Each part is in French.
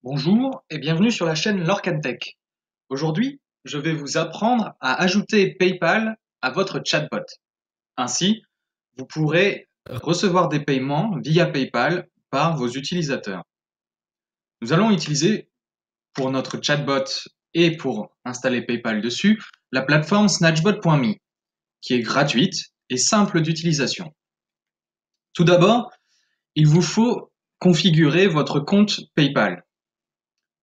Bonjour et bienvenue sur la chaîne Lorcantech. Aujourd'hui, je vais vous apprendre à ajouter PayPal à votre chatbot. Ainsi, vous pourrez recevoir des paiements via PayPal par vos utilisateurs. Nous allons utiliser pour notre chatbot et pour installer PayPal dessus la plateforme snatchbot.me qui est gratuite et simple d'utilisation. Tout d'abord, il vous faut configurer votre compte PayPal.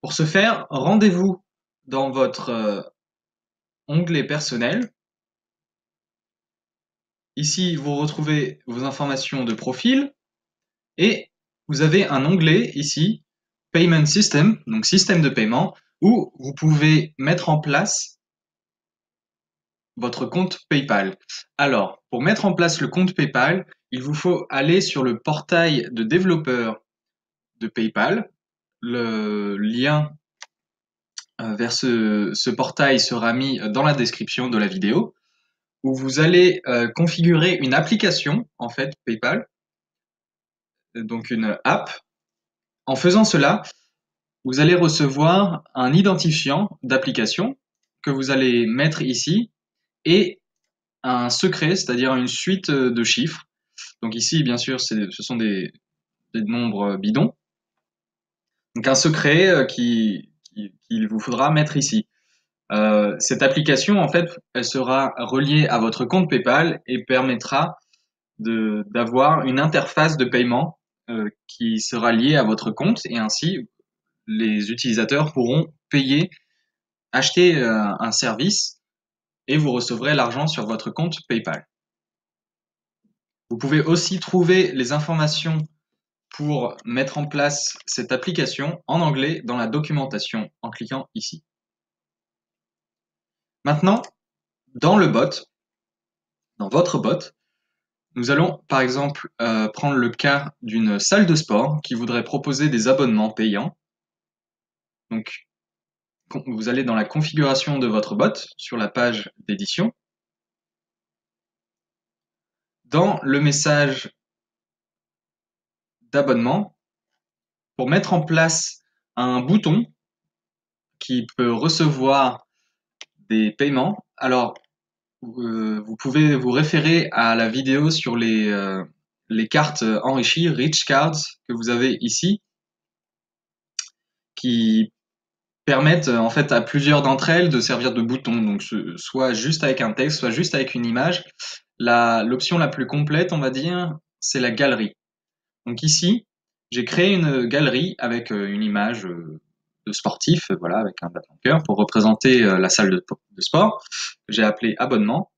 Pour ce faire, rendez-vous dans votre onglet personnel. Ici, vous retrouvez vos informations de profil et vous avez un onglet ici, Payment System, donc système de paiement, où vous pouvez mettre en place votre compte PayPal. Alors, pour mettre en place le compte PayPal, il vous faut aller sur le portail de développeur de PayPal. Le lien vers ce portail sera mis dans la description de la vidéo, où vous allez configurer une application, en fait, PayPal, donc une app. En faisant cela, vous allez recevoir un identifiant d'application que vous allez mettre ici et un secret, c'est-à-dire une suite de chiffres. Donc ici, bien sûr, ce sont des nombres bidons. Donc un secret qu'il vous faudra mettre ici. Cette application, en fait, elle sera reliée à votre compte PayPal et permettra d'avoir une interface de paiement qui sera liée à votre compte et ainsi les utilisateurs pourront payer, acheter un service et vous recevrez l'argent sur votre compte PayPal. Vous pouvez aussi trouver les informations pour mettre en place cette application en anglais dans la documentation en cliquant ici. Maintenant, dans le bot, dans votre bot, nous allons par exemple prendre le cas d'une salle de sport qui voudrait proposer des abonnements payants. Donc, vous allez dans la configuration de votre bot sur la page d'édition. Dans le message d'abonnement, pour mettre en place un bouton qui peut recevoir des paiements, alors vous pouvez vous référer à la vidéo sur les cartes enrichies, Rich Cards, que vous avez ici, qui permettent en fait à plusieurs d'entre elles de servir de bouton, donc soit juste avec un texte, soit juste avec une image. L'option la plus complète, on va dire, c'est la galerie. Donc ici, j'ai créé une galerie avec une image de sportif, voilà, avec un battement de cœur pour représenter la salle de sport. J'ai appelé abonnement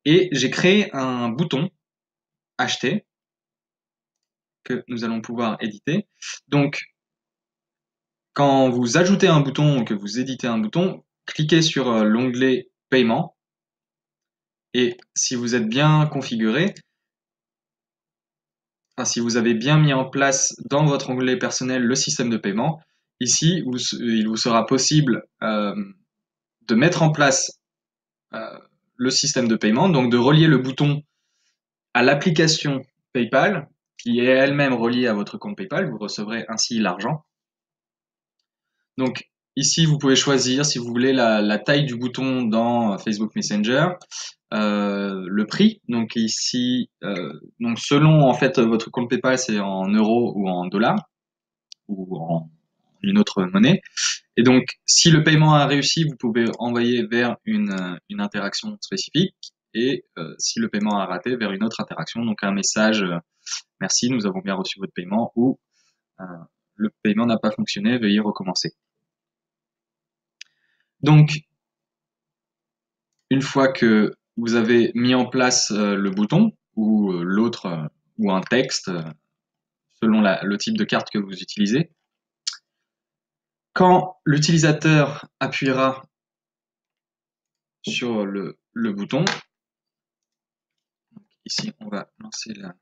et j'ai créé un bouton acheter que nous allons pouvoir éditer. Donc, quand vous ajoutez un bouton ou que vous éditez un bouton, cliquez sur l'onglet paiement et si vous êtes bien configuré, enfin, si vous avez bien mis en place dans votre onglet personnel le système de paiement, ici, il vous sera possible de mettre en place le système de paiement, donc de relier le bouton à l'application PayPal, qui est elle-même reliée à votre compte PayPal, vous recevrez ainsi l'argent. Donc ici, vous pouvez choisir si vous voulez la taille du bouton dans Facebook Messenger, le prix. Donc ici, donc selon en fait votre compte PayPal, c'est en euros ou en dollars ou en une autre monnaie. Et donc, si le paiement a réussi, vous pouvez envoyer vers une interaction spécifique. Et si le paiement a raté, vers une autre interaction, donc un message merci, nous avons bien reçu votre paiement ou le paiement n'a pas fonctionné, veuillez recommencer. Donc, une fois que vous avez mis en place le bouton ou l'autre ou un texte selon le type de carte que vous utilisez, quand l'utilisateur appuiera sur le bouton, ici on va lancer la...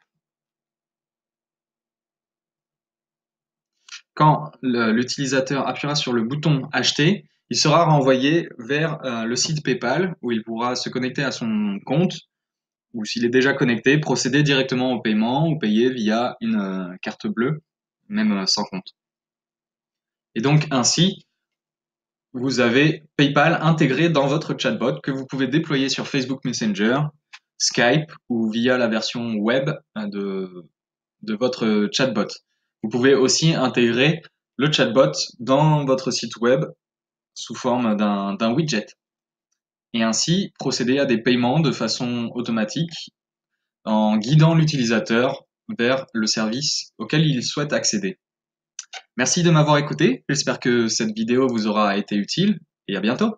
Quand l'utilisateur appuiera sur le bouton acheter, il sera renvoyé vers le site PayPal où il pourra se connecter à son compte ou s'il est déjà connecté, procéder directement au paiement ou payer via une carte bleue, même sans compte. Et donc ainsi, vous avez PayPal intégré dans votre chatbot que vous pouvez déployer sur Facebook Messenger, Skype ou via la version web de votre chatbot. Vous pouvez aussi intégrer le chatbot dans votre site web sous forme d'un widget et ainsi procéder à des paiements de façon automatique en guidant l'utilisateur vers le service auquel il souhaite accéder. Merci de m'avoir écouté, j'espère que cette vidéo vous aura été utile et à bientôt.